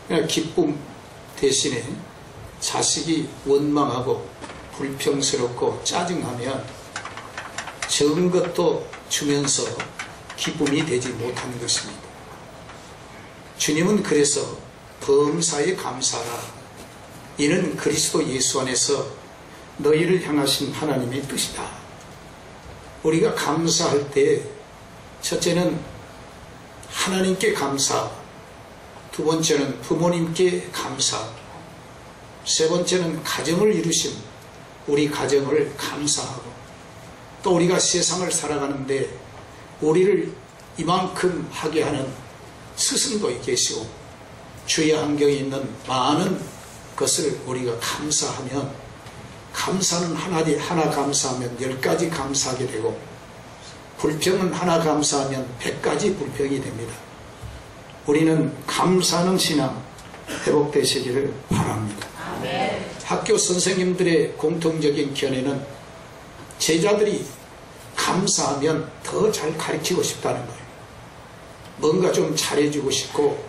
그러니까 기쁨 대신에 자식이 원망하고 불평스럽고 짜증하면 적은 것도 주면서 기쁨이 되지 못하는 것입니다. 주님은 그래서 범사에 감사하라. 이는 그리스도 예수 안에서 너희를 향하신 하나님의 뜻이다. 우리가 감사할 때 첫째는 하나님께 감사, 두 번째는 부모님께 감사, 세 번째는 가정을 이루신 우리 가정을 감사하고, 또 우리가 세상을 살아가는데 우리를 이만큼 하게 하는 스승도 계시고 주의 환경에 있는 많은 것을 우리가 감사하면, 감사는 하나 감사하면 10가지 감사하게 되고, 불평은 하나 감사하면 100가지 불평이 됩니다. 우리는 감사하는 신앙 회복되시기를 바랍니다. 아멘. 학교 선생님들의 공통적인 견해는 제자들이 감사하면 더 잘 가르치고 싶다는 거예요. 뭔가 좀 잘해주고 싶고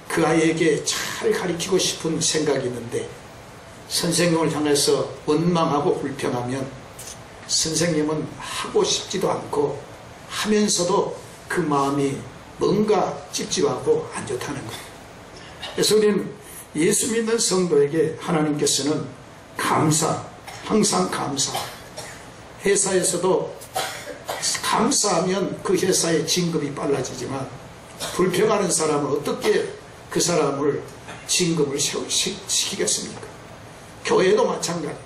그 아이에게 잘 가르치고 싶은 생각이 있는데, 선생님을 향해서 원망하고 불평하면 선생님은 하고 싶지도 않고 하면서도 그 마음이 뭔가 찝찝하고 안 좋다는 거예요. 그래서 우리는 예수 믿는 성도에게 하나님께서는 감사, 항상 감사. 회사에서도 감사하면 그 회사의 진급이 빨라지지만, 불평하는 사람은 어떻게 그 사람을 진급을 시키겠습니까? 교회도 마찬가지.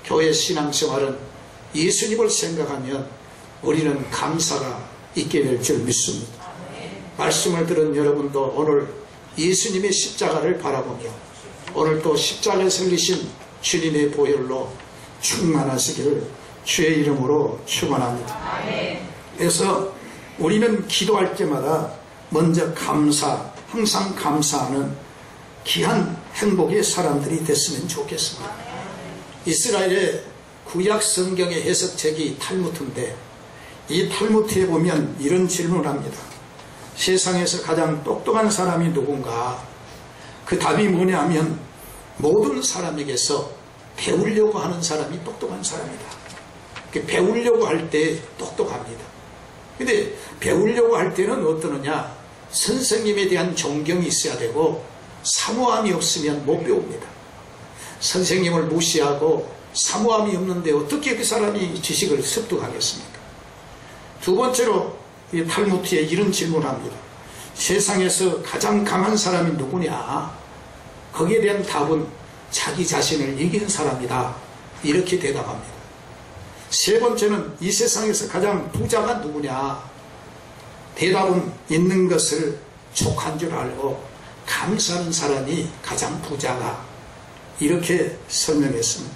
교회 신앙생활은 예수님을 생각하면 우리는 감사가 있게 될 줄 믿습니다. 말씀을 들은 여러분도 오늘 예수님의 십자가를 바라보며 오늘 또 십자가에 설리신 주님의 보혈로 충만하시기를 주의 이름으로 축원합니다. 그래서 우리는 기도할 때마다 먼저 감사, 항상 감사하는 귀한 행복의 사람들이 됐으면 좋겠습니다. 이스라엘의 구약 성경의 해석책이 탈무드인데, 이 탈무드에 보면 이런 질문을 합니다. 세상에서 가장 똑똑한 사람이 누군가? 그 답이 뭐냐 하면 모든 사람에게서 배우려고 하는 사람이 똑똑한 사람이다. 배우려고 할 때 똑똑합니다. 근데 배우려고 할 때는 어떠느냐? 선생님에 대한 존경이 있어야 되고 사모함이 없으면 못 배웁니다. 선생님을 무시하고 사모함이 없는데 어떻게 그 사람이 지식을 습득하겠습니까? 두 번째로 이 탈무드에 이런 질문을 합니다. 세상에서 가장 강한 사람이 누구냐? 거기에 대한 답은 자기 자신을 이긴 사람이다. 이렇게 대답합니다. 세 번째는 이 세상에서 가장 부자가 누구냐? 대답은 있는 것을 족한 줄 알고 감사하는 사람이 가장 부자가, 이렇게 설명했습니다.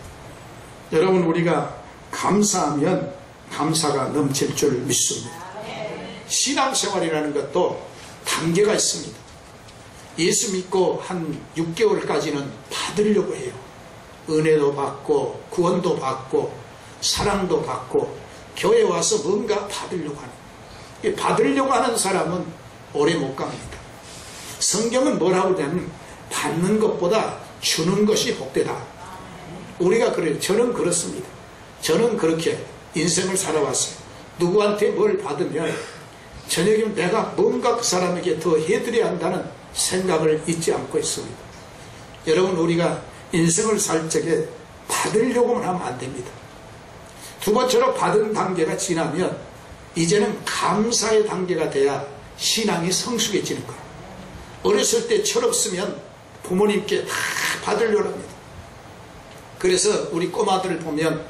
여러분, 우리가 감사하면 감사가 넘칠 줄 믿습니다. 신앙생활이라는 것도 단계가 있습니다. 예수 믿고 한 6개월까지는 받으려고 해요. 은혜도 받고 구원도 받고 사랑도 받고 교회 와서 뭔가 받으려고 하는, 받으려고 하는 사람은 오래 못 갑니다. 성경은 뭐라고 하냐면 받는 것보다 주는 것이 복되다. 우리가 그래요. 저는 그렇습니다. 저는 그렇게 인생을 살아왔어요. 누구한테 뭘 받으면 저녁이면 내가 뭔가 그 사람에게 더 해드려야 한다는 생각을 잊지 않고 있습니다. 여러분, 우리가 인생을 살 적에 받으려고만 하면 안 됩니다. 두 번째로 받은 단계가 지나면 이제는 감사의 단계가 돼야 신앙이 성숙해지는 거예요. 어렸을 때 철없으면 부모님께 다 받으려고 합니다. 그래서 우리 꼬마들을 보면,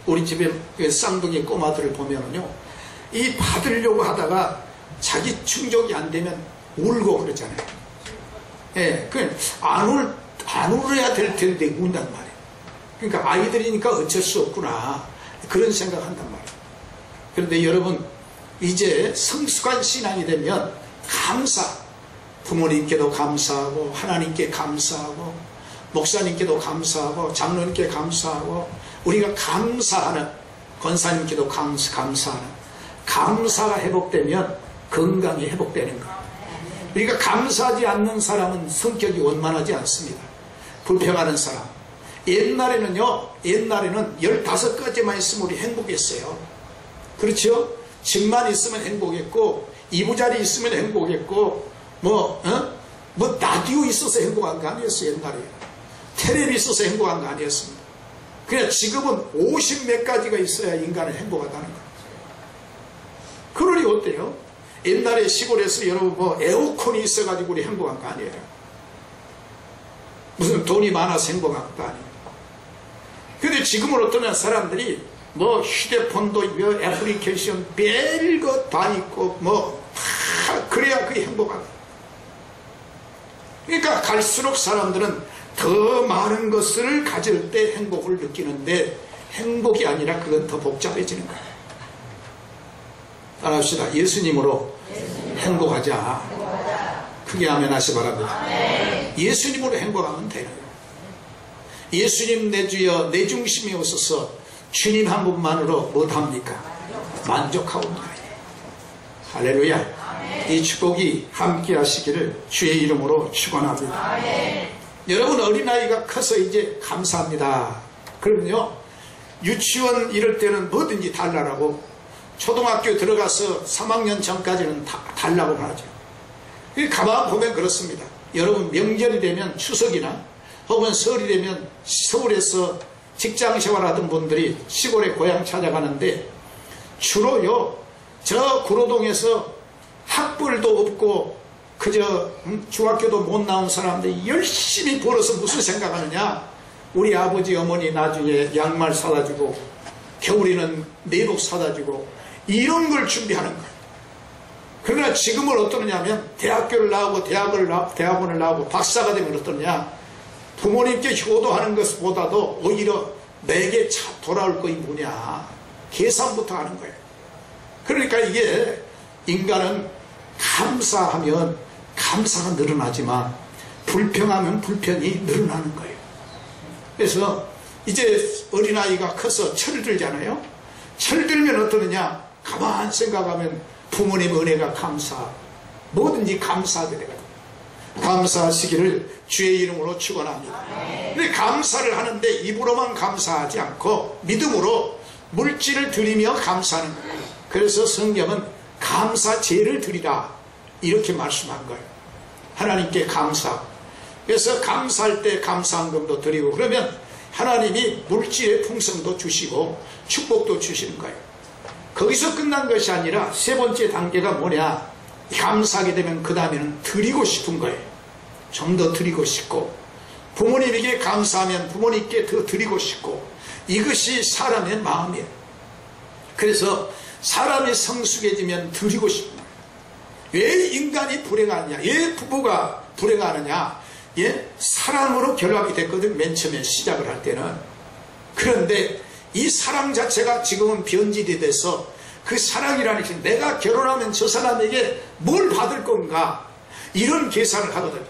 우리 집에 쌍둥이 꼬마들을 보면은요, 이 받으려고 하다가 자기 충족이 안 되면 울고 그러잖아요. 예, 안 울어야 될 텐데 운단 말이에요. 그러니까 아이들이니까 어쩔 수 없구나, 그런 생각한단 말이에요. 그런데 여러분, 이제 성숙한 신앙이 되면 감사, 부모님께도 감사하고 하나님께 감사하고 목사님께도 감사하고 장로님께 감사하고 우리가 감사하는, 권사님께도 감사하는, 감사가 회복되면 건강이 회복되는 거예요. 그러니까 감사하지 않는 사람은 성격이 원만하지 않습니다. 불평하는 사람. 옛날에는 15가지만 있으면 우리 행복했어요. 그렇죠? 집만 있으면 행복했고, 이부자리 있으면 행복했고, 라디오 있어서 행복한 거 아니었어요, 옛날에. 텔레비 있어서 행복한 거 아니었습니다. 그냥 지금은 50몇 가지가 있어야 인간은 행복하다는 거예요. 그러니 어때요? 옛날에 시골에서 여러분 에어컨이 있어가지고 우리 행복한 거 아니에요. 무슨 돈이 많아서 행복한 것도 아니에요. 근데 지금은 어떠면 사람들이 휴대폰도 애플리케이션 별것 다 있고 그래야 그게 행복한 거예요. 그러니까 갈수록 사람들은 더 많은 것을 가질 때 행복을 느끼는데 행복이 아니라 그건 더 복잡해지는 거예요. 따라합시다. 예수님으로 행복하자. 크게 아멘 하시 바랍니다. 예수님으로 행복하면 돼요. 예수님 내 주여 내 중심에 오셔서 주님 한 분만으로 못합니까? 만족하옵니다. 할렐루야. 이 축복이 함께 하시기를 주의 이름으로 축원합니다. 여러분 어린아이가 커서 이제 감사합니다. 그러면요 유치원 이럴 때는 뭐든지 달라고, 초등학교 들어가서 3학년 전까지는 달라고 하죠. 가만 보면 그렇습니다. 여러분 명절이 되면 추석이나 혹은 설이 되면 서울에서 직장 생활하던 분들이 시골에 고향 찾아가는데 주로요 저 구로동에서 학벌도 없고 그저 중학교도 못 나온 사람들이 열심히 벌어서 무슨 생각하느냐, 우리 아버지 어머니 나중에 양말 사다 주고 겨울에는 내복 사다 주고 이런 걸 준비하는 거예요. 그러나 지금은 어떠냐면 대학교를 나오고 대학원을 나오고 박사가 되면 어떠냐, 부모님께 효도하는 것보다도 오히려 내게 돌아올 것이 뭐냐 계산부터 하는 거예요. 그러니까 이게 인간은 감사하면 감사가 늘어나지만 불평하면 불평이 늘어나는 거예요. 그래서 이제 어린아이가 커서 철들잖아요. 철들면 어떠느냐, 가만 생각하면 부모님 은혜가 뭐든지 감사하게 되거든요. 감사하시기를 주의 이름으로 축원합니다. 근데 감사를 하는데 입으로만 감사하지 않고 믿음으로 물질을 드리며 감사하는 거예요. 그래서 성경은 감사제를 드리라 이렇게 말씀한 거예요. 하나님께 감사. 그래서 감사할 때 감사한금도 드리고, 그러면 하나님이 물질의 풍성도 주시고 축복도 주시는 거예요. 거기서 끝난 것이 아니라 세 번째 단계가 뭐냐, 감사하게 되면 그 다음에는 드리고 싶은 거예요. 좀 더 드리고 싶고, 부모님에게 감사하면 부모님께 더 드리고 싶고, 이것이 사람의 마음이에요. 그래서 사람이 성숙해지면 드리고 싶은 거예요. 왜 인간이 불행하느냐, 왜 부부가 불행하느냐, 사랑으로 결합이 됐거든, 맨 처음에 시작을 할 때는. 그런데 이 사랑 자체가 지금은 변질이 돼서 그 사랑이라는 게 내가 결혼하면 저 사람에게 뭘 받을 건가 이런 계산을 하거든요.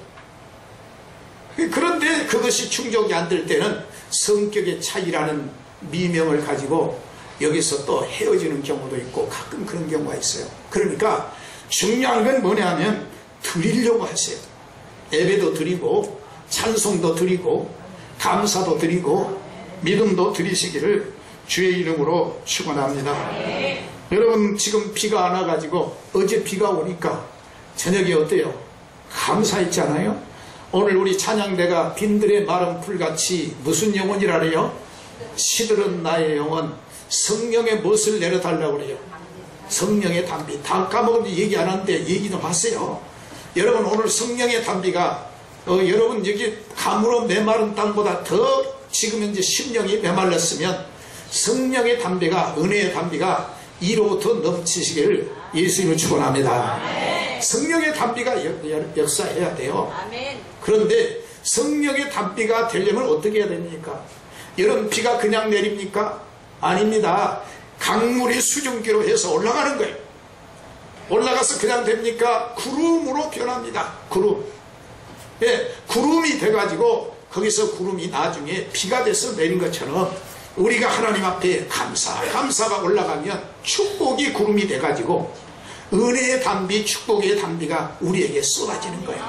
그런데 그것이 충족이 안 될 때는 성격의 차이라는 미명을 가지고 여기서 또 헤어지는 경우도 있고 가끔 그런 경우가 있어요. 그러니까 중요한 건 뭐냐면 드리려고 하세요. 예배도 드리고 찬송도 드리고 감사도 드리고 믿음도 드리시기를 주의 이름으로 축원합니다. 여러분 지금 비가 안 와가지고 어제 비가 오니까 저녁에 어때요? 감사했잖아요. 오늘 우리 찬양대가 빈들의 마른 풀같이 무슨 영혼이라래요? 시들은 나의 영혼, 성령의 멋을 내려달라고 그래요. 성령의 담비. 다 까먹은지 얘기 안 하는데 얘기 좀 하세요. 여러분 오늘 성령의 담비가 여러분 여기 가물어 메마른 땅보다 더 지금 현재 심령이 메말랐으면 성령의 담비가, 은혜의 담비가 이로부터 넘치시기를 예수님을 축원합니다. 성령의 담비가 역사해야 돼요. 그런데 성령의 담비가 되려면 어떻게 해야 됩니까? 여러분 비가 그냥 내립니까? 아닙니다. 강물이 수증기로 해서 올라가는 거예요. 올라가서 그냥 됩니까? 구름으로 변합니다. 구름. 구름이 돼가지고 거기서 구름이 나중에 비가 돼서 내린 것처럼 우리가 하나님 앞에 감사가 올라가면 축복이 구름이 돼가지고 은혜의 담비, 축복의 담비가 우리에게 쏟아지는 거예요.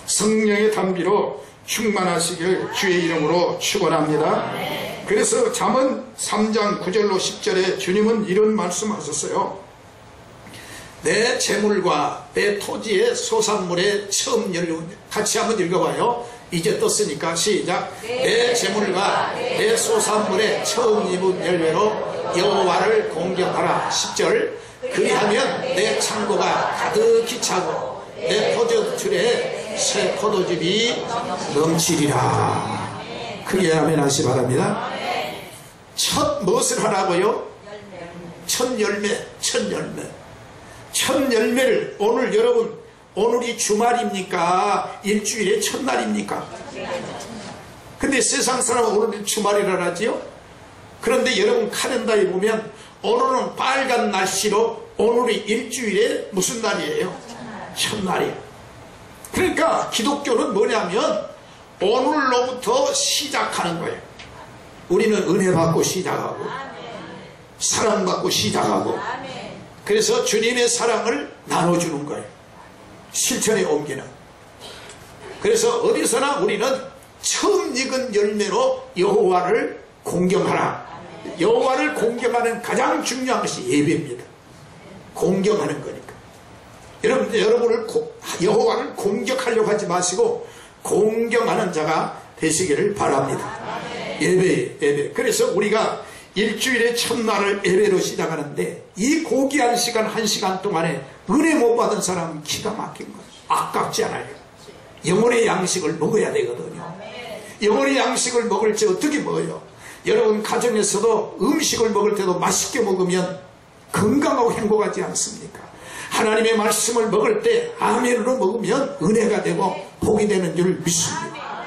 성령의 담비로 충만하시길 주의 이름으로 축원합니다. 그래서 잠언 3장 9절로 10절에 주님은 이런 말씀하셨어요. 내 재물과 내 토지의 소산물의 처음 열매, 같이 한번 읽어봐요. 이제 떴으니까 시작. 내 재물과 내 소산물의 처음 입은 열매로 여호와를 공경하라. 10절. 그리하면 내 창고가 가득히 차고 내 포도틀에 새 포도즙이 넘치리라. 크게 아멘 하시 바랍니다. 첫 무엇을 하라고요? 첫 열매. 첫 열매를 오늘 여러분, 오늘이 주말입니까? 일주일의 첫날입니까? 근데 세상 사람은 오늘은 주말이라 하지요? 그런데 여러분 카렌다에 보면 오늘은 빨간 날씨로 오늘이 일주일의 무슨 날이에요? 첫날이에요. 그러니까 기독교는 뭐냐면 오늘로부터 시작하는 거예요. 우리는 은혜 받고 시작하고 사랑받고 시작하고 그래서 주님의 사랑을 나눠주는 거예요. 실천에 옮기는. 그래서 어디서나 우리는 처음 익은 열매로 여호와를 공경하라. 여호와를 공경하는 가장 중요한 것이 예배입니다. 공경하는 거니까. 여러분을 여호와를 공격하려고 하지 마시고 공경하는 자가 되시기를 바랍니다. 예배. 그래서 우리가 일주일의 첫날을 예배로 시작하는데 이 고귀한 시간 1시간 동안에 은혜 못 받은 사람은 기가 막힌 거예요. 아깝지 않아요. 영혼의 양식을 먹어야 되거든요. 영혼의 양식을 먹을 때 어떻게 먹어요? 여러분 가정에서도 음식을 먹을 때도 맛있게 먹으면 건강하고 행복하지 않습니까? 하나님의 말씀을 먹을 때 아멘으로 먹으면 은혜가 되고 복이 되는 줄 믿습니다.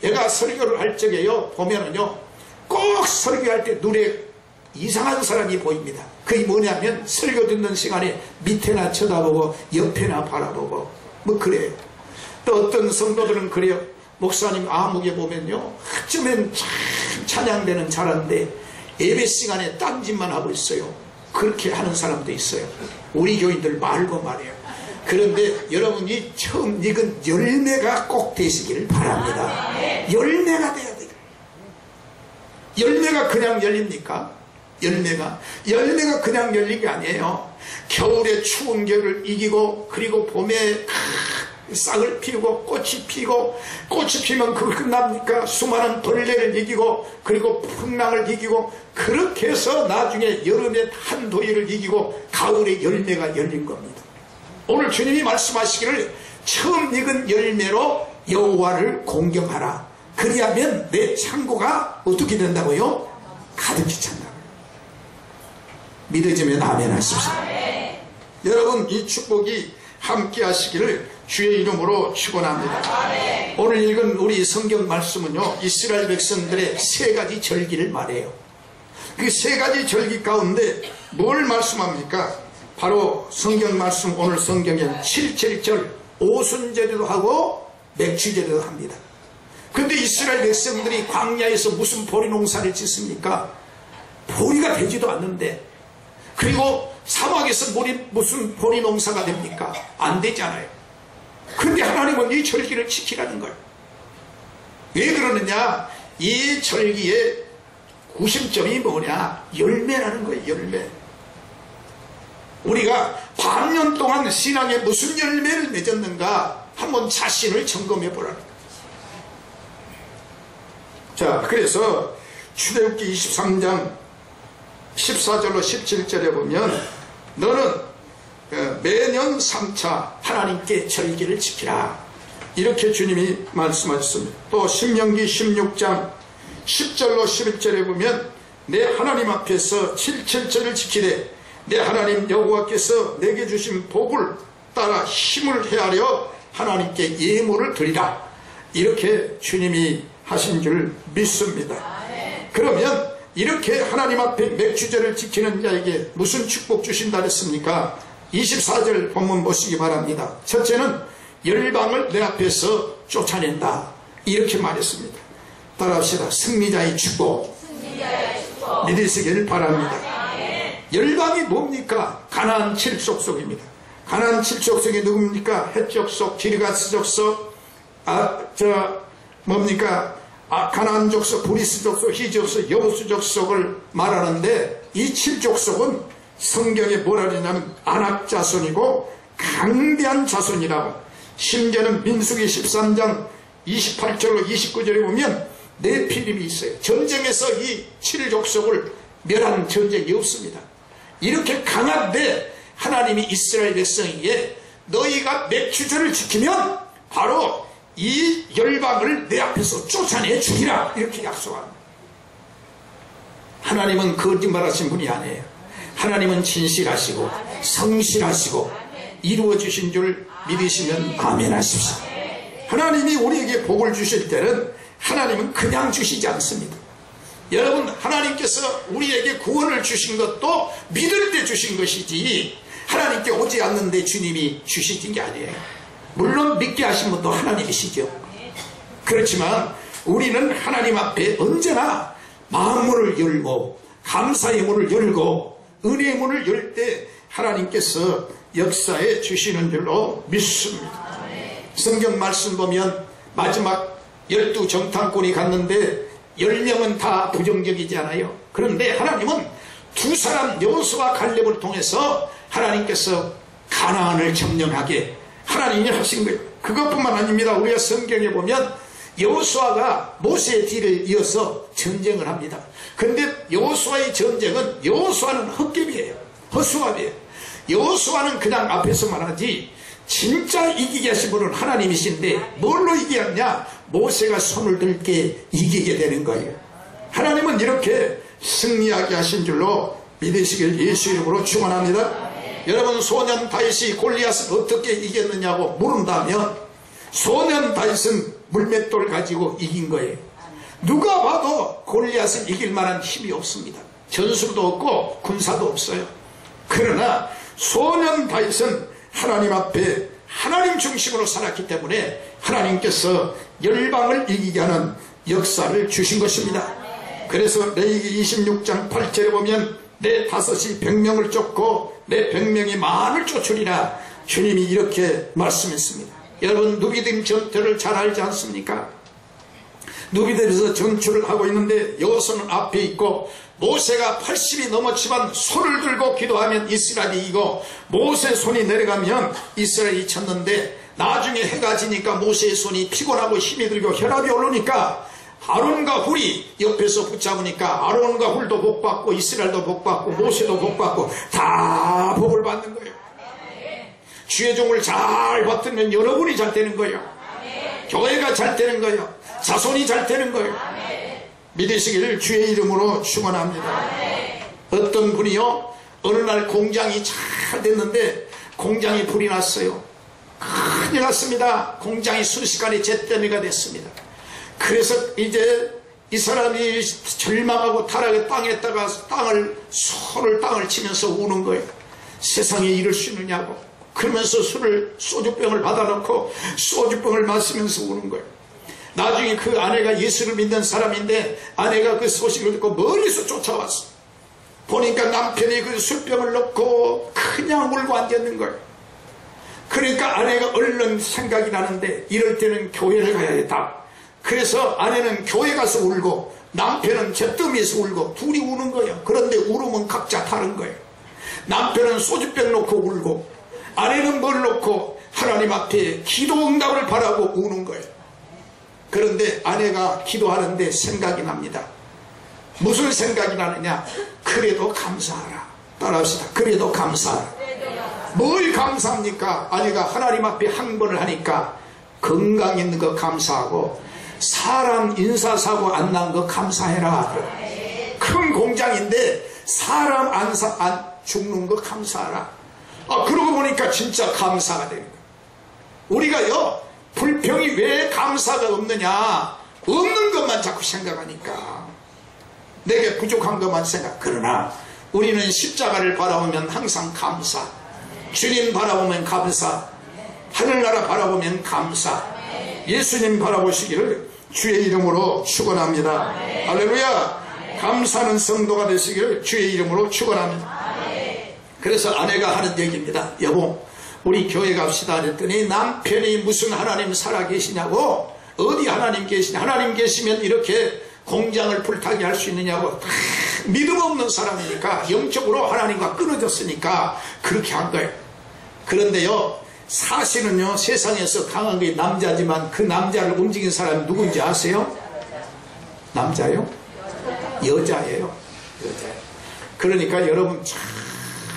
제가 설교를 할 적에요 보면은요 꼭 설교할 때 눈에 이상한 사람이 보입니다. 그게 뭐냐면 설교 듣는 시간에 밑에나 쳐다보고 옆에나 바라보고 뭐 그래요. 또 어떤 성도들은 그래요. 목사님 아무개 보면요 어쩌면 참 찬양되는 잘하는데 예배 시간에 딴짓만 하고 있어요. 그렇게 하는 사람도 있어요. 우리 교인들 말고 말이에요. 그런데 여러분이 처음 익은 열매가 꼭 되시기를 바랍니다. 열매가 돼야 돼요. 열매가 그냥 열립니까? 열매가 그냥 열린 게 아니에요. 겨울에 추운 겨울을 이기고 그리고 봄에 싹을 피우고 꽃이 피고 꽃이 피면 그거 끝납니까? 수많은 벌레를 이기고 그리고 풍랑을 이기고 그렇게 해서 나중에 여름에 한더위를 이기고 가을에 열매가 열린 겁니다. 오늘 주님이 말씀하시기를 처음 익은 열매로 여호와를 공경하라. 그리하면 내 창고가 어떻게 된다고요? 가득히 찬다. 믿어지면 아멘 하십시오. 여러분 이 축복이 함께 하시기를 주의 이름으로 축원합니다. 오늘 읽은 우리 성경 말씀은요 이스라엘 백성들의 세 가지 절기를 말해요. 그 세 가지 절기 가운데 뭘 말씀합니까? 바로 성경 말씀 오늘 성경에 7.7절 오순절에도 하고 맥주절에도 합니다. 근데 이스라엘 백성들이 광야에서 무슨 보리 농사를 짓습니까? 보리가 되지도 않는데 그리고 사막에서 무슨 보리 농사가 됩니까? 안 되잖아요. 그런데 하나님은 이 절기를 지키라는 거예요. 왜 그러느냐? 이 절기의 구심점이 뭐냐? 열매라는 거예요. 열매. 우리가 반년 동안 신앙에 무슨 열매를 맺었는가 한번 자신을 점검해 보라는 거예요. 자, 그래서 출애굽기 23장 14절로 17절에 보면 너는 매년 3차 하나님께 절기를 지키라 이렇게 주님이 말씀하셨습니다. 또 신명기 16장 10절로 11절에 보면 내 하나님 앞에서 7.7절을 지키되 내 하나님 여호와께서 내게 주신 복을 따라 힘을 헤아려 하나님께 예물을 드리라 이렇게 주님이 하신 줄 믿습니다. 그러면 이렇게 하나님 앞에 맥주절을 지키는 자에게 무슨 축복 주신다 했습니까? 24절 본문 보시기 바랍니다. 첫째는 열방을 내 앞에서 쫓아낸다 이렇게 말했습니다. 따라합시다. 승리자의 축복 믿으시길 바랍니다. 열방이 뭡니까? 가나안 7족속입니다. 가나안 7족속이 누굽니까? 헷 족속, 기르가스 족속, 가나안 족속, 브리스 족속, 히 족속, 여부스 족속을 말하는데, 이 7족속은 성경에 뭐라 그러냐면 아낙 자손이고 강대한 자손이라고. 심지어는 민수기 13장 28절로 29절에 보면 네피림이 있어요. 전쟁에서 이 7족속을 멸한 전쟁이 없습니다. 이렇게 강한데 하나님이 이스라엘 백성에게 너희가 맥추절을 지키면 바로 이 열방을 내 앞에서 쫓아내 죽이라, 이렇게 약속합니다. 하나님은 거짓말하신 분이 아니에요. 하나님은 진실하시고 성실하시고 이루어주신 줄 믿으시면 아멘 하십시오. 하나님이 우리에게 복을 주실 때는 하나님은 그냥 주시지 않습니다. 여러분, 하나님께서 우리에게 구원을 주신 것도 믿을 때 주신 것이지 하나님께 오지 않는데 주님이 주시는 게 아니에요. 물론 믿게 하신 분도 하나님이시죠. 그렇지만 우리는 하나님 앞에 언제나 마음문을 열고 감사의 문을 열고 은혜의 문을 열 때 하나님께서 역사해 주시는 줄로 믿습니다. 성경 말씀 보면 마지막 12 정탐꾼이 갔는데 10명은 다 부정적이잖아요. 그런데 하나님은 두 사람 여호수아와 갈렙을 통해서 하나님께서 가나안을 점령하게 하나님이 하신 거예요. 그것뿐만 아닙니다. 우리가 성경에 보면 여호수아가 모세의 뒤를 이어서 전쟁을 합니다. 그런데 여호수아의 전쟁은, 여호수아는 헛개비예요. 헛수갑이에요. 여호수아는 그냥 앞에서만 하지 진짜 이기게 하신 분은 하나님이신데 뭘로 이기게 하냐? 모세가 손을 들게 이기게 되는 거예요. 하나님은 이렇게 승리하게 하신 줄로 믿으시길 예수 이름으로 축원합니다. 여러분, 소년 다윗이 골리앗을 어떻게 이겼느냐고 물은다면 소년 다윗은 물맷돌 가지고 이긴 거예요. 누가 봐도 골리앗을 이길 만한 힘이 없습니다. 전술도 없고 군사도 없어요. 그러나 소년 다윗은 하나님 앞에 하나님 중심으로 살았기 때문에 하나님께서 열방을 이기게 하는 역사를 주신 것입니다. 그래서 레위기 26장 8절에 보면 내 다섯이 100명을 쫓고 내 100명이 만을 쫓으리라, 주님이 이렇게 말씀했습니다. 여러분, 누비딤 전투를 잘 알지 않습니까? 누비딤에서 전투를 하고 있는데 여호수아는 앞에 있고 모세가 80이 넘었지만 손을 들고 기도하면 이스라엘이 이기고 모세 손이 내려가면 이스라엘이 쳤는데 나중에 해가 지니까 모세의 손이 피곤하고 힘이 들고 혈압이 오르니까 아론과 훌이 옆에서 붙잡으니까 아론과 훌도 복받고 이스라엘도 복받고 모세도 복받고 다 복을 받는 거예요. 주의 종을 잘 받들면 여러분이 잘 되는 거예요. 교회가 잘 되는 거예요. 자손이 잘 되는 거예요. 믿으시기를 주의 이름으로 축원합니다. 어떤 분이요, 어느 날 공장이 잘 됐는데 공장이 불이 났어요. 큰일 났습니다. 공장이 순식간에 잿더미가 됐습니다. 그래서 이제 이 사람이 절망하고 타락의 땅에다가 손을 치면서 우는 거예요. 세상에 이럴 수 있느냐고. 그러면서 소주병을 받아놓고 소주병을 마시면서 우는 거예요. 나중에 그 아내가 예수를 믿는 사람인데 아내가 그 소식을 듣고 멀리서 쫓아왔어. 보니까 남편이 그 술병을 넣고 그냥 울고 앉았는 거예요. 그러니까 아내가 얼른 생각이 나는데 이럴 때는 교회를 가야겠다. 그래서 아내는 교회 가서 울고 남편은 잿더미에서 울고 둘이 우는 거예요. 그런데 울으면 각자 다른 거예요. 남편은 소주병 놓고 울고 아내는 뭘 놓고 하나님 앞에 기도 응답을 바라고 우는 거예요. 그런데 아내가 기도하는데 생각이 납니다. 무슨 생각이 나느냐? 그래도 감사하라. 따라합시다. 그래도 감사하라. 뭘 감사합니까? 아내가 하나님 앞에 한 번을 하니까 건강 있는 거 감사하고 사람 인사사고 안 난 거 감사해라. 큰 공장인데 사람 안 죽는 거 감사하라. 그러고 보니까 진짜 감사가 되는 거예요. 우리가요, 불평이 왜 감사가 없느냐? 없는 것만 자꾸 생각하니까 내게 부족한 것만 생각. 그러나 우리는 십자가를 바라보면 항상 감사, 주님 바라보면 감사, 하늘나라 바라보면 감사, 예수님 바라보시기를 주의 이름으로 축원합니다. 할렐루야. 감사하는 성도가 되시기를 주의 이름으로 축원합니다. 그래서 아내가 하는 얘기입니다. 여보, 우리 교회 갑시다 그랬더니 남편이 무슨 하나님 살아계시냐고, 어디 하나님 계시냐, 하나님 계시면 이렇게 공장을 불타게 할 수 있느냐고. 믿음 없는 사람이니까, 영적으로 하나님과 끊어졌으니까 그렇게 한 거예요. 그런데요, 사실은요, 세상에서 강한 게 남자지만 그 남자를 움직인 사람이 누군지 아세요? 남자요? 여자예요. 여자예요. 그러니까 여러분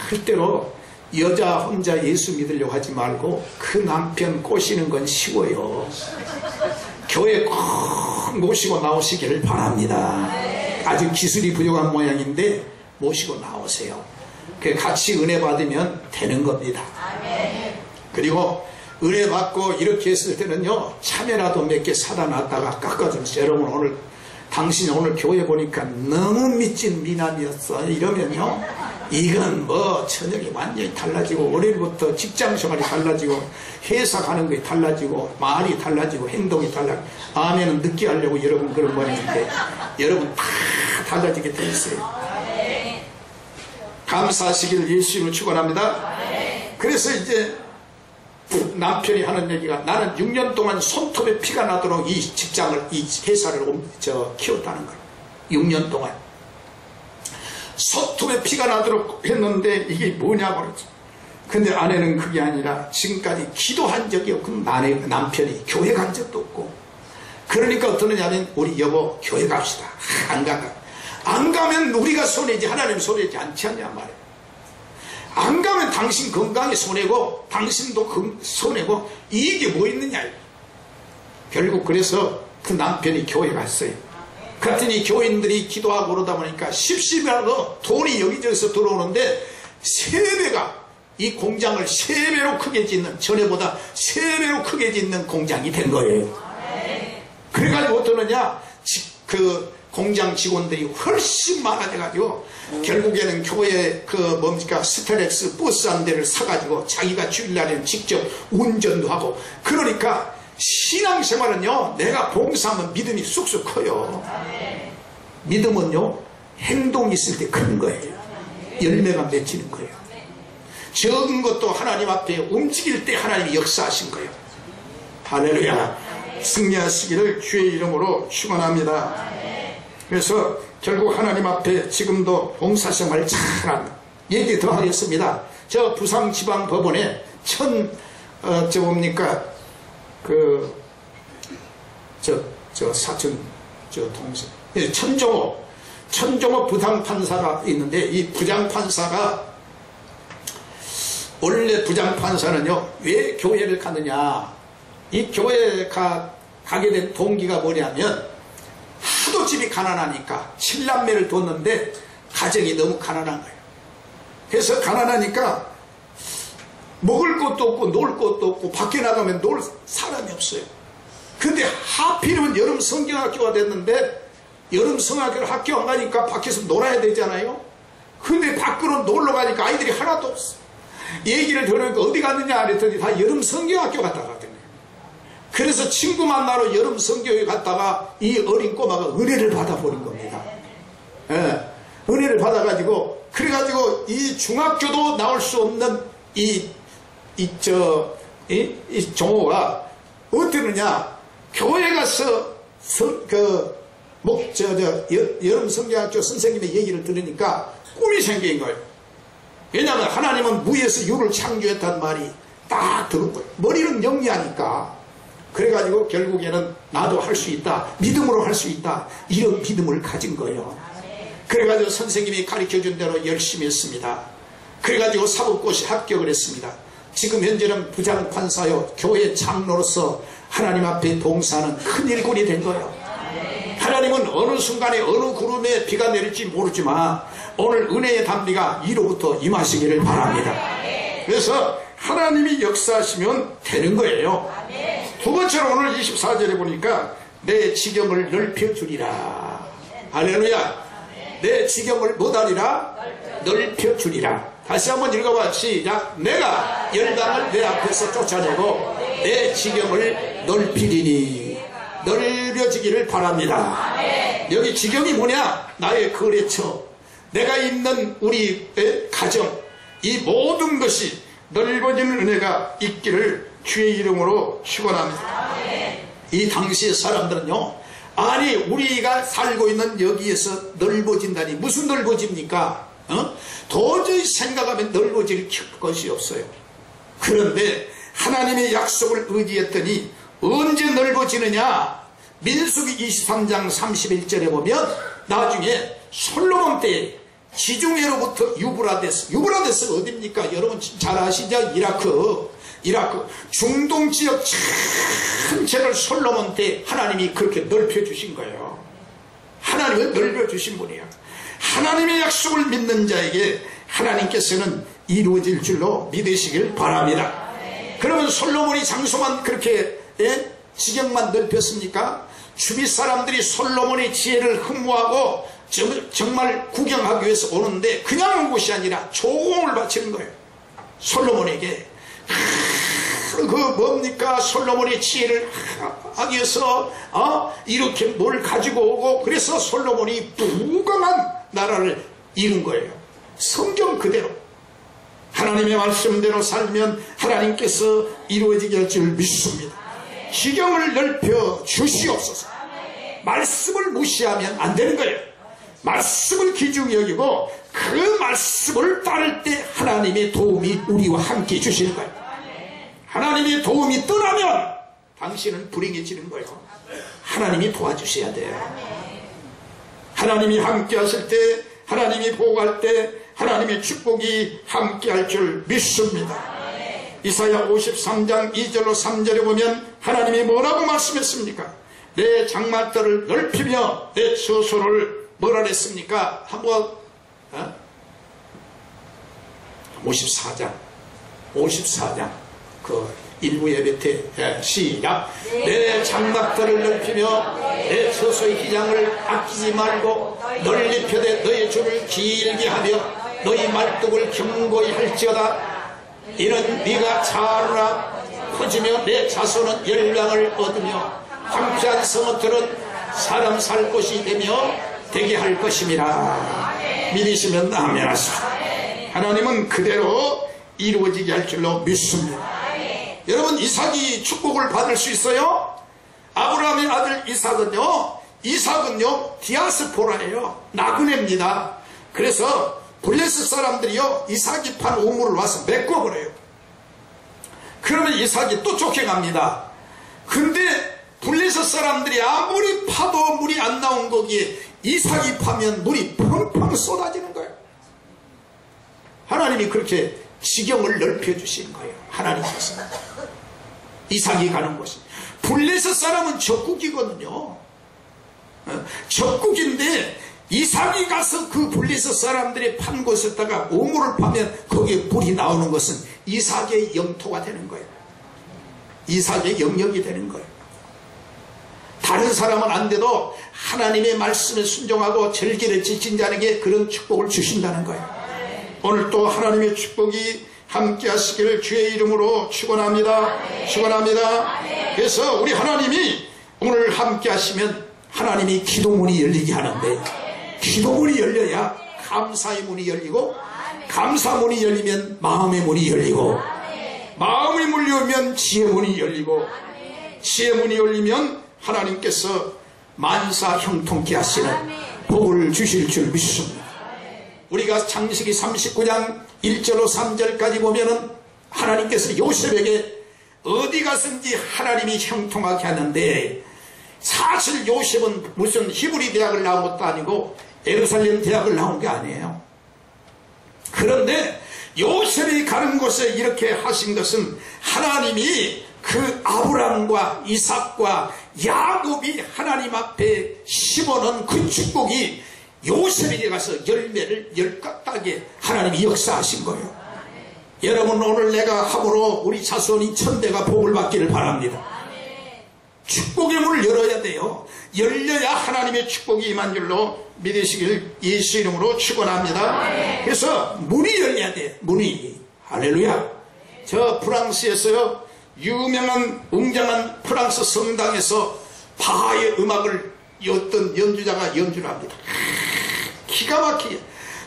절대로 여자 혼자 예수 믿으려고 하지 말고 그 남편 꼬시는 건 쉬워요. 교회 꼭 모시고 나오시기를 바랍니다. 아주 기술이 부족한 모양인데 모시고 나오세요. 같이 은혜 받으면 되는 겁니다. 그리고 은혜 받고 이렇게 했을 때는요, 참외라도 몇 개 사다 놨다가 깎아주면서, 여러분 오늘 당신이 오늘 교회 보니까 너무 미친 미남이었어 이러면요, 이건 뭐 저녁이 완전히 달라지고, 월요일부터 직장생활이 달라지고, 회사 가는 게 달라지고, 말이 달라지고, 행동이 달라지고, 아멘은 늦게 하려고 여러분 그런 모양인데 여러분 다 달라지게 돼 있어요. 감사하시기를 예수님을 축원합니다. 그래서 이제 남편이 하는 얘기가, 나는 6년 동안 손톱에 피가 나도록 이 직장을, 이 회사를 키웠다는 거예요. 6년 동안 손톱에 피가 나도록 했는데 이게 뭐냐고 그러죠. 근데 아내는 그게 아니라 지금까지 기도한 적이 없고, 남편이 교회 간 적도 없고, 그러니까 어떠느냐면, 우리 여보 교회 갑시다. 안 가면 우리가 손해지 하나님 손해지 않지 않냐 말이에요. 안 가면 당신 건강이 손해고 당신도 손해고, 이게 뭐 있느냐. 결국 그래서 그 남편이 교회 갔어요. 그랬더니 교인들이 기도하고 그러다 보니까 십시라도 돈이 여기저기서 들어오는데 3배가, 이 공장을 3배로 크게 짓는, 전에보다 3배로 크게 짓는 공장이 된 거예요. 그래가지고 어떠느냐, 그 공장 직원들이 훨씬 많아져가지고 결국에는 교회 스테렉스 버스 한 대를 사가지고 자기가 주일날에는 직접 운전도 하고, 그러니까 신앙생활은요, 내가 봉사하면 믿음이 쑥쑥 커요. 믿음은요, 행동이 있을 때 큰 거예요. 열매가 맺히는 거예요. 적은 것도 하나님 앞에 움직일 때 하나님이 역사하신 거예요. 할렐루야. 승리하시기를 주의 이름으로 축원합니다. 그래서 결국 하나님 앞에 지금도 봉사생활 잘합니다. 얘기 더 하겠습니다. 저 부산지방법원에 천종호 부장판사가 있는데, 이 부장판사가, 원래 부장판사는요, 왜 교회를 가느냐, 이 교회에 가게 된 동기가 뭐냐면, 하도 집이 가난하니까 7남매를 뒀는데 가정이 너무 가난한 거예요. 그래서 가난하니까 먹을 것도 없고 놀 것도 없고, 밖에 나가면 놀 사람이 없어요. 근데 하필이면 여름 성경학교가 됐는데, 여름 성경학교를 학교 안 가니까 밖에서 놀아야 되잖아요. 근데 밖으로 놀러 가니까 아이들이 하나도 없어. 얘기를 들으니까 어디 갔느냐 그랬더니 다 여름 성경학교 갔다 가거든요. 그래서 친구 만나러 여름 성경에 갔다가 이 어린 꼬마가 은혜를 받아버린 겁니다. 예, 은혜를 받아가지고, 그래가지고 이 중학교도 나올 수 없는 이 종호가 어떠느냐, 교회 가서 여름 성경학교 선생님의 얘기를 들으니까 꿈이 생긴 거예요. 왜냐하면 하나님은 무에서 유를 창조했다는 말이 딱 들은 거예요. 머리는 영리하니까. 그래가지고 결국에는 나도 할 수 있다, 믿음으로 할 수 있다, 이런 믿음을 가진 거예요. 그래가지고 선생님이 가르쳐준 대로 열심히 했습니다. 그래가지고 사법고시 합격을 했습니다. 지금 현재는 부장판사요, 교회 장로로서 하나님 앞에 봉사하는 큰 일꾼이 된 거예요. 하나님은 어느 순간에 어느 구름에 비가 내릴지 모르지만 오늘 은혜의 단비가 이로부터 임하시기를 바랍니다. 그래서 하나님이 역사하시면 되는 거예요. 두 번째로 오늘 24절에 보니까 내 지경을 넓혀주리라. 할렐루야. 내 지경을 못하리라? 넓혀주리라. 다시 한번 읽어봐. 시작. 내가 열방을 내 앞에서 쫓아내고 내 지경을 넓히리니. 넓혀지기를 바랍니다. 여기 지경이 뭐냐? 나의 거래처, 내가 있는 우리 가정, 이 모든 것이 넓어지는 은혜가 있기를 주의 이름으로 축원합니다. 이 당시의 사람들은요, 아니 우리가 살고 있는 여기에서 넓어진다니 무슨 넓어집니까? 도저히 생각하면 넓어질 것이 없어요. 그런데 하나님의 약속을 의지했더니 언제 넓어지느냐? 민수기 23장 31절에 보면 나중에 솔로몬 때 지중해로부터 유브라데스 어딥니까? 여러분 잘 아시죠? 이라크 중동 지역 전체를 솔로몬 때 하나님이 그렇게 넓혀주신 거예요. 하나님은 넓혀주신 분이에요. 하나님의 약속을 믿는 자에게 하나님께서는 이루어질 줄로 믿으시길 바랍니다. 그러면 솔로몬이 장소만 그렇게 지경만 넓혔습니까? 주위 사람들이 솔로몬의 지혜를 흠모하고 정말 구경하기 위해서 오는데 그냥 온 곳이 아니라 조공을 바치는 거예요. 솔로몬에게. 그 뭡니까? 솔로몬의 지혜를 하기 위해서 이렇게 뭘 가지고 오고, 그래서 솔로몬이 부강한 나라를 이룬 거예요. 성경 그대로 하나님의 말씀대로 살면 하나님께서 이루어지게 할 줄 믿습니다. 지경을 넓혀 주시옵소서. 말씀을 무시하면 안 되는 거예요. 말씀을 귀중히 여기고 그 말씀을 따를 때 하나님의 도움이 우리와 함께 주시는 거예요. 하나님의 도움이 떠나면 당신은 불행해지는 거예요. 하나님이 도와주셔야 돼요. 하나님이 함께 하실 때, 하나님이 보호할 때 하나님의 축복이 함께 할 줄 믿습니다. 이사야 53장 2절로 3절에 보면 하나님이 뭐라고 말씀했습니까? 내 장막들을 넓히며 내 처소를 뭐라 그랬습니까? 한번 54장 그 일부 예배 때 시작. 내 장막들을 넓히며 내 처소의 기장을 아끼지 말고 널리 펴되 너의 줄을 길게 하며 너희 말뚝을 견고히 할지어다. 이는 네가 자루나 커지며 내 자손은 열량을 얻으며 황폐한 성읍들은 사람 살 곳이 되게 할 것임이라. 믿으시면 아멘 하십시오. 하나님은 그대로 이루어지게 할 줄로 믿습니다. 여러분, 이삭이 축복을 받을 수 있어요? 아브라함의 아들 이삭은요 디아스포라예요. 나그네입니다. 그래서 블레셋 사람들이요 이삭이 판 우물을 와서 메꿔버려요. 그러면 이삭이 또 쫓겨갑니다. 근데 블레셋 사람들이 아무리 파도 물이 안 나온 거기에 이삭이 파면 물이 펑펑 쏟아지는 거예요. 하나님이 그렇게 지경을 넓혀주시는 거예요. 하나님께서 이삭이 가는 곳이. 블레셋 사람은 적국이거든요. 적국인데 이삭이 가서 그 블레셋 사람들이 판 곳에다가 우물을 파면 거기에 물이 나오는 것은 이삭의 영토가 되는 거예요. 이삭의 영역이 되는 거예요. 다른 사람은 안 돼도 하나님의 말씀에 순종하고 절기를 지킨 자에게 그런 축복을 주신다는 거예요. 오늘 또 하나님의 축복이 함께 하시기를 주의 이름으로 축원합니다. 축원합니다. 그래서 우리 하나님이 오늘 함께 하시면 하나님이 기도문이 열리게 하는데, 기도문이 열려야 감사의 문이 열리고, 감사문이 열리면 마음의 문이 열리고, 마음의 문이 열리면 지혜의 문이 열리고, 지혜의 문이 열리면 하나님께서 만사 형통케 하시는 복을 주실 줄 믿습니다. 우리가 창세기 39장 1절로 3절까지 보면은 하나님께서 요셉에게 어디 가든지 하나님이 형통하게 하는데, 사실 요셉은 무슨 히브리 대학을 나온 것도 아니고 예루살렘 대학을 나온 게 아니에요. 그런데 요셉이 가는 곳에 이렇게 하신 것은 하나님이 그 아브람과 이삭과 야곱이 하나님 앞에 심어놓은 그 축복이 요셉에게 가서 열매를 열가닥에 하나님이 역사하신 거예요. 여러분, 오늘 내가 함으로 우리 자손이 천대가 복을 받기를 바랍니다. 축복의 문을 열어야 돼요. 열려야 하나님의 축복이 임한 줄로 믿으시길 예수 이름으로 축원합니다. 그래서 문이 열려야 돼. 문이. 할렐루야. 저 프랑스에서요 유명한 웅장한 프랑스 성당에서 바하의 음악을 어떤 연주자가 연주를 합니다. 기가 막히게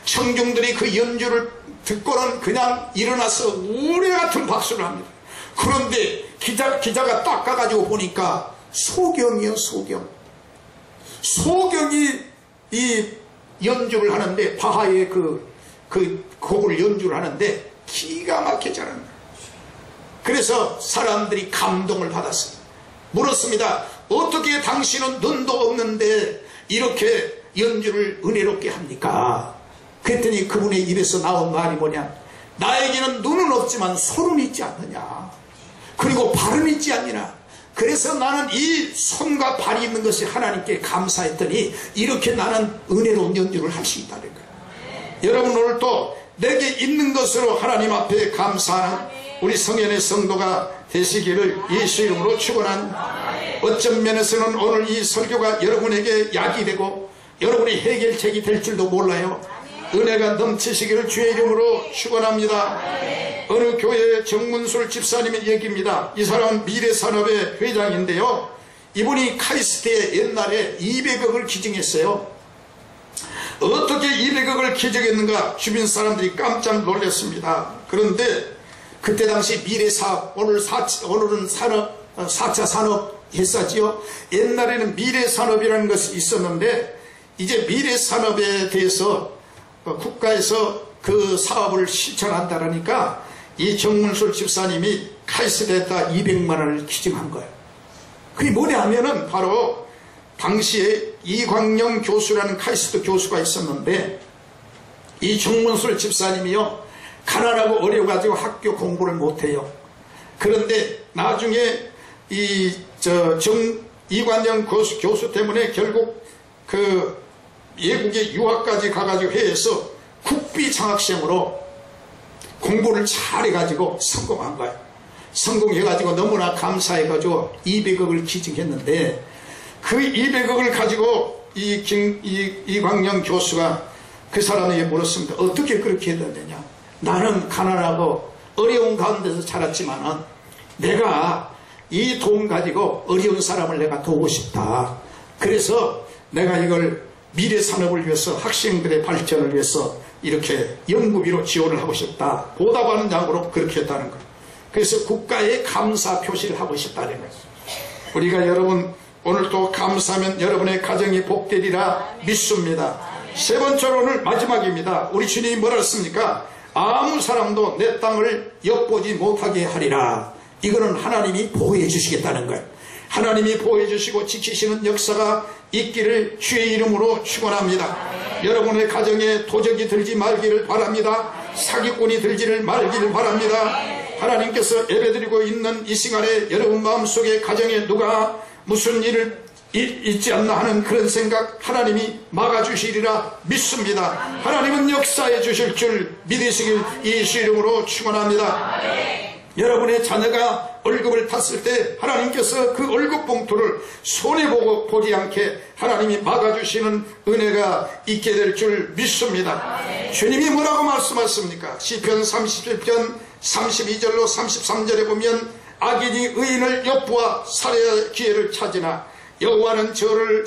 청중들이 그 연주를 듣고는 그냥 일어나서 우레 같은 박수를 합니다. 그런데 기자가 딱 가가지고 보니까 소경이요, 소경. 소경이 이 연주를 하는데, 바하의 그 곡을 연주를 하는데 기가 막히게 잘한다. 그래서 사람들이 감동을 받았어요. 물었습니다. 어떻게 당신은 눈도 없는데 이렇게 연주를 은혜롭게 합니까? 그랬더니 그분의 입에서 나온 말이 뭐냐, 나에게는 눈은 없지만 손은 있지 않느냐, 그리고 발은 있지 않느냐, 그래서 나는 이 손과 발이 있는 것이 하나님께 감사했더니 이렇게 나는 은혜로운 연주를 할 수 있다는 거예요. 여러분, 오늘 또 내게 있는 것으로 하나님 앞에 감사하는 우리 성현의 성도가 되시기를 예수 이름으로 축원합니다. 어떤 면에서는 오늘 이 설교가 여러분에게 약이 되고 여러분의 해결책이 될 줄도 몰라요. 은혜가 넘치시기를 주의 이름으로 축원합니다. 어느 교회의 정문술 집사님의 얘기입니다. 이 사람은 미래산업의 회장인데요, 이분이 카이스트에 옛날에 200억을 기증했어요. 어떻게 200억을 기증했는가 주변 사람들이 깜짝 놀랐습니다. 그런데 그때 당시 미래사업, 오늘은 4차 산업 했었지요. 옛날에는 미래산업이라는 것이 있었는데 이제 미래산업에 대해서 국가에서 그 사업을 실천한다라니까 이 정문술 집사님이 카이스트에다 200만 원을 기증한 거예요. 그게 뭐냐 하면은 바로 당시에 이광영 교수라는 카이스트 교수가 있었는데, 이 정문술 집사님이요, 가난하고 어려워가지고 학교 공부를 못해요. 그런데 나중에 이광영 교수 때문에 결국 그 외국에 유학까지 가가지고 해서 국비 장학생으로 공부를 잘해가지고 성공한 거예요. 성공해가지고 너무나 감사해가지고 200억을 기증했는데, 그 200억을 가지고 이광영 교수가 그 사람에게 물었습니다. 어떻게 그렇게 해야 되냐? 나는 가난하고 어려운 가운데서 자랐지만은 내가 이 돈 가지고 어려운 사람을 내가 도우고 싶다. 그래서 내가 이걸 미래 산업을 위해서, 학생들의 발전을 위해서 이렇게 연구비로 지원을 하고 싶다. 보답하는 양으로 그렇게 했다는 거예요. 그래서 국가에 감사 표시를 하고 싶다는 거예요. 우리가 여러분 오늘 또 감사하면 여러분의 가정이 복되리라 믿습니다. 세 번째로 오늘 마지막입니다. 우리 주님이 뭐라 했습니까? 아무 사람도 내 땅을 엿보지 못하게 하리라. 이거는 하나님이 보호해 주시겠다는 거예요. 하나님이 보호해 주시고 지키시는 역사가 있기를 주의 이름으로 축원합니다. 여러분의 가정에 도적이 들지 말기를 바랍니다. 사기꾼이 들지를 말기를 바랍니다. 하나님께서 예배드리고 있는 이 시간에 여러분 마음속에 가정에 누가 무슨 일을 있지 않나 하는 그런 생각 하나님이 막아주시리라 믿습니다. 하나님은 역사해 주실 줄 믿으시길 예수 이름으로 축원합니다. 여러분의 자녀가 월급을 탔을 때 하나님께서 그 월급 봉투를 손해보고 보지 않게 하나님이 막아주시는 은혜가 있게 될 줄 믿습니다. 주님이 뭐라고 말씀하십니까? 시편 37편 32절로 33절에 보면 악인이 의인을 엿보아 살해할 기회를 찾으나 여호와는 저를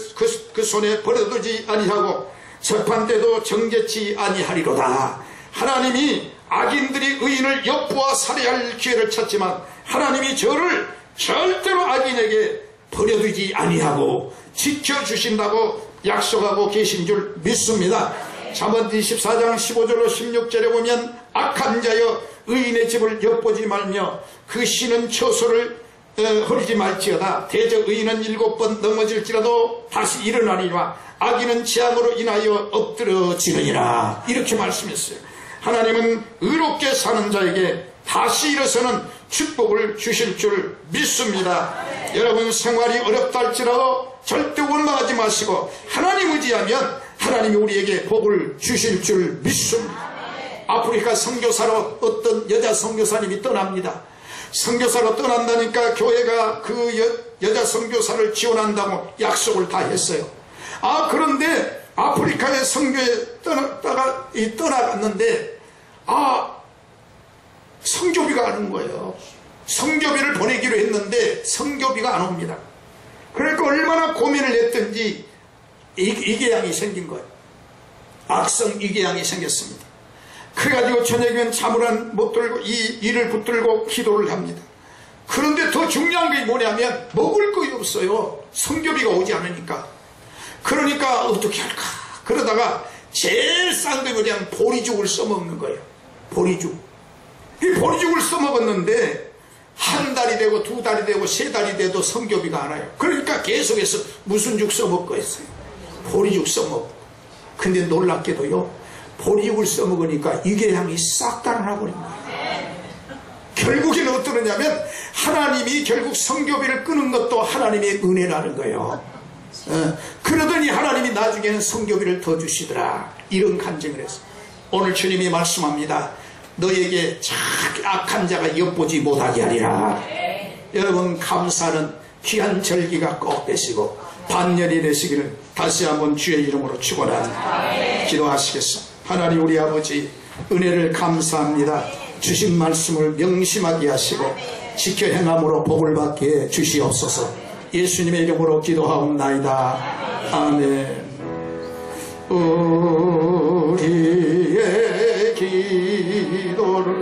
그 손에 버려두지 아니하고 재판때도 정죄치 아니하리로다. 하나님이 악인들이 의인을 엿보아 살해할 기회를 찾지만 하나님이 저를 절대로 악인에게 버려두지 아니하고 지켜주신다고 약속하고 계신 줄 믿습니다. 잠언 24장 15절로 16절에 보면 악한 자여 의인의 집을 엿보지 말며 그 씨는 처소를 허리지 말지어다. 대적 의인은 7번 넘어질지라도 다시 일어나리라. 악인은 재앙으로 인하여 엎드러지느니라. 이렇게 말씀했어요. 하나님은 의롭게 사는 자에게 다시 일어서는 축복을 주실 줄 믿습니다. 여러분 생활이 어렵다 할지라도 절대 원망하지 마시고 하나님 의지하면 하나님이 우리에게 복을 주실 줄 믿습니다. 아프리카 선교사로 어떤 여자 선교사님이 떠납니다. 선교사로 떠난다니까 교회가 그 여자 선교사를 지원한다고 약속을 다 했어요. 그런데 아프리카의 선교에 떠나갔는데 선교비가 안 온 거예요. 선교비를 보내기로 했는데 선교비가 안 옵니다. 그러니까 얼마나 고민을 했든지 이계양이 생긴 거예요. 악성 이계양이 생겼습니다. 그래가지고 저녁에는 잠을 못 들고 이를 붙들고 기도를 합니다. 그런데 더 중요한 게 뭐냐면 먹을 것이 없어요. 성교비가 오지 않으니까. 그러니까 어떻게 할까? 그러다가 제일 싼 게 그냥 보리죽을 써먹는 거예요. 보리죽. 이 보리죽을 써먹었는데 한 달이 되고 두 달이 되고 세 달이 돼도 성교비가 안 와요. 그러니까 계속해서 무슨 죽 써먹고 했어요. 보리죽 써먹고. 근데 놀랍게도요, 보리죽을 써먹으니까 유괴향이 싹 달아나버린 거예요. 결국에는 어떠느냐면 하나님이 결국 성교비를 끄는 것도 하나님의 은혜라는 거예요. 그러더니 하나님이 나중에는 성교비를 더 주시더라. 이런 간증을 했어요. 오늘 주님이 말씀합니다. 너에게 악한 자가 엿보지 못하게 하리라. 여러분, 감사는 귀한 절기가 꼭 되시고 반년이 되시기를 다시 한번 주의 이름으로 축원합니다. 기도하시겠습니다. 하나님 우리 아버지, 은혜를 감사합니다. 주신 말씀을 명심하게 하시고 지켜 행함으로 복을 받게 주시옵소서. 예수님의 이름으로 기도하옵나이다. 아멘. 우리의 기도를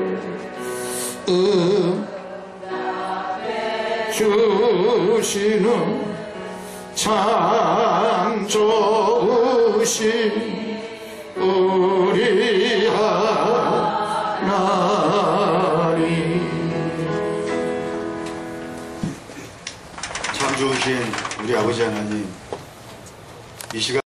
주시는 참 좋으신 우리 하나님, 참 좋으신 우리 아버지 하나님, 이 시간